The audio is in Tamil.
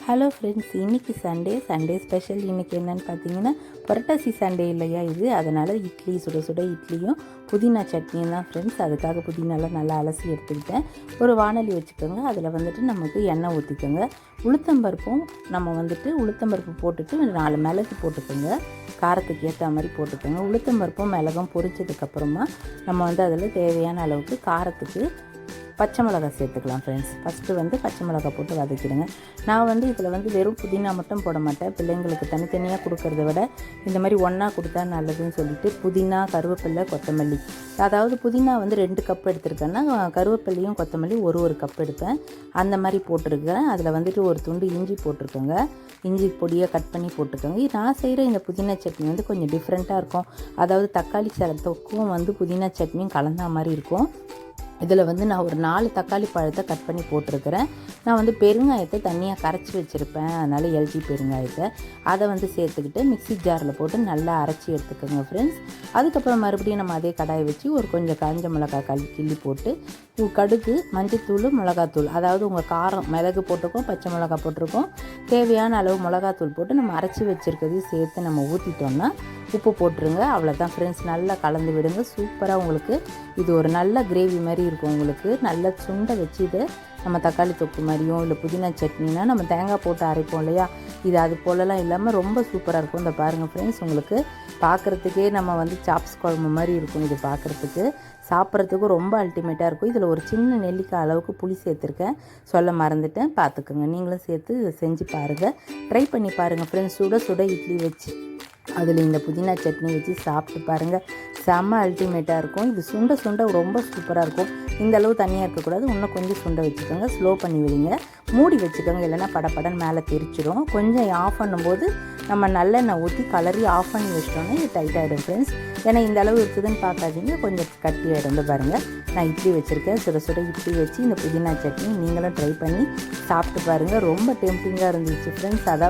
ஹலோ ஃப்ரெண்ட்ஸ், இன்றைக்கி சண்டே ஸ்பெஷல். இன்றைக்கி என்னென்னு பார்த்தீங்கன்னா புரட்டாசி சண்டே இல்லையா இது, அதனால் இட்லி சுட சுட இட்லியும் புதினா சட்னியும் தான் ஃப்ரெண்ட்ஸ். அதுக்காக புதினாலாம் நல்லா அலசி எடுத்துக்கிட்டேன். ஒரு வானொலி வச்சுக்கோங்க, அதில் நமக்கு எண்ணெய் ஊற்றிக்கோங்க. உளுத்தம்பருப்பு போட்டுட்டு 4 மிளகு போட்டுக்கோங்க, காரத்துக்கு ஏற்ற மாதிரி போட்டுக்கோங்க. உளுத்தம்பருப்பும் மிளகும் பொரிச்சதுக்கப்புறமா நம்ம அதில் தேவையான அளவுக்கு காரத்துக்கு பச்சை மிளகாய் சேர்த்துக்கலாம் ஃப்ரெண்ட்ஸ். ஃபஸ்ட்டு பச்சை மிளகாய் போட்டு வதக்கிடுங்க. நான் இதில் வெறும் புதினா மட்டும் போட மாட்டேன். பிள்ளைங்களுக்கு தனித்தனியாக கொடுக்கறத விட இந்த மாதிரி ஒன்றா கொடுத்தா நல்லதுன்னு சொல்லிட்டு புதினா, கருவேப்பிலை, கொத்தமல்லி, அதாவது புதினா 2 கப் எடுத்துருக்கேன்னா கருவேப்பிலையும் கொத்தமல்லி ஒரு கப் எடுப்பேன். அந்த மாதிரி போட்டிருக்கேன். அதில் ஒரு துண்டு இஞ்சி போட்டிருக்கோங்க. இஞ்சி பொடியை கட் பண்ணி போட்டுக்கோங்க. நான் செய்கிற இந்த புதினா சட்னி கொஞ்சம் டிஃப்ரெண்ட்டாக இருக்கும். அதாவது தக்காளி சாதத்துக்கும் புதினா சட்னியும் கலந்தா மாதிரி இருக்கும். இதில் நான் ஒரு 4 தக்காளி பழத்தை கட் பண்ணி போட்டிருக்கிறேன். நான் பெருங்காயத்தை தனியாக கரைச்சி வச்சுருப்பேன், அதனால் எல்ஜி பெருங்காயத்தை அதை சேர்த்துக்கிட்டு மிக்ஸி ஜாரில் போட்டு நல்லா அரைச்சி எடுத்துக்கோங்க ஃப்ரெண்ட்ஸ். அதுக்கப்புறம் மறுபடியும் நம்ம அதே கடாயை வச்சு ஒரு கொஞ்சம் காஞ்ச மிளகாய் கிள்ளி போட்டு கடுகு, மஞ்சத்தூள், மிளகாத்தூள், அதாவது உங்கள் காரம் மிளகு போட்டிருக்கோம், பச்சை மிளகாய் போட்டிருக்கோம், தேவையான அளவு மிளகாத்தூள் போட்டு நம்ம அரைச்சி வச்சுருக்கிறதையும் சேர்த்து நம்ம ஊற்றிட்டோம்னா உப்பு போட்டுருங்க. அவ்வளோதான் ஃப்ரெண்ட்ஸ். நல்லா கலந்து விடுங்க. சூப்பராக உங்களுக்கு இது ஒரு நல்ல கிரேவி மாதிரி இருக்கும். உங்களுக்கு நல்லா சுண்டை வச்சு இதை நம்ம தக்காளி தொக்கு மாதிரியும் இல்லை புதினா சட்னினா நம்ம தேங்காய் போட்டு அரைப்போம் இல்லையா, இது அது போலலாம் இல்லாமல் ரொம்ப சூப்பராக இருக்கும். இந்த பாருங்கள் ஃப்ரெண்ட்ஸ், உங்களுக்கு பார்க்குறதுக்கே நம்ம சாப்ஸ் குழம்பு மாதிரி இருக்கும். இது பார்க்குறதுக்கு சாப்பிட்றதுக்கும் ரொம்ப அல்டிமேட்டாக இருக்கும். இதில் ஒரு சின்ன நெல்லிக்காய் அளவுக்கு புளி சேர்த்துருக்கேன், சொல்ல மறந்துட்டேன், பார்த்துக்குங்க. நீங்களும் சேர்த்து செஞ்சு பாருங்கள், ட்ரை பண்ணி பாருங்கள் ஃப்ரெண்ட்ஸ். சுட சுட இட்லி வச்சு அதில் இந்த புதினா சட்னி வச்சு சாப்பிட்டு பாருங்கள், செம்ம அல்டிமேட்டாக இருக்கும். இது சுண்ட ரொம்ப சூப்பராக இருக்கும். இந்த அளவு தண்ணியாக இருக்கக்கூடாது, இன்னும் கொஞ்சம் சுண்டை வச்சுக்கோங்க. ஸ்லோ பண்ணி விடுங்க, மூடி வச்சுக்கோங்க, இல்லைன்னா படப்படன்னு மேலே தெரிச்சிடும். கொஞ்சம் ஆஃப் பண்ணும்போது நம்ம நல்லெண்ணெய் ஊற்றி கலரி ஆஃப் பண்ணி வச்சிட்டோன்னா இது டைட் ஆகிடும் ஃப்ரெண்ட்ஸ். ஏன்னா இந்த அளவு இருக்குதுன்னு பார்க்காதீங்க, கொஞ்சம் கட்டி ஆகிடும். பாருங்கள், நான் இட்லி வச்சுருக்கேன். சுட சுட இட்லி வச்சு இந்த புதினா சட்னி நீங்களும் ட்ரை பண்ணி சாப்பிட்டு பாருங்கள். ரொம்ப டெம்டிங்காக இருந்துச்சு ஃப்ரெண்ட்ஸ். அதாவது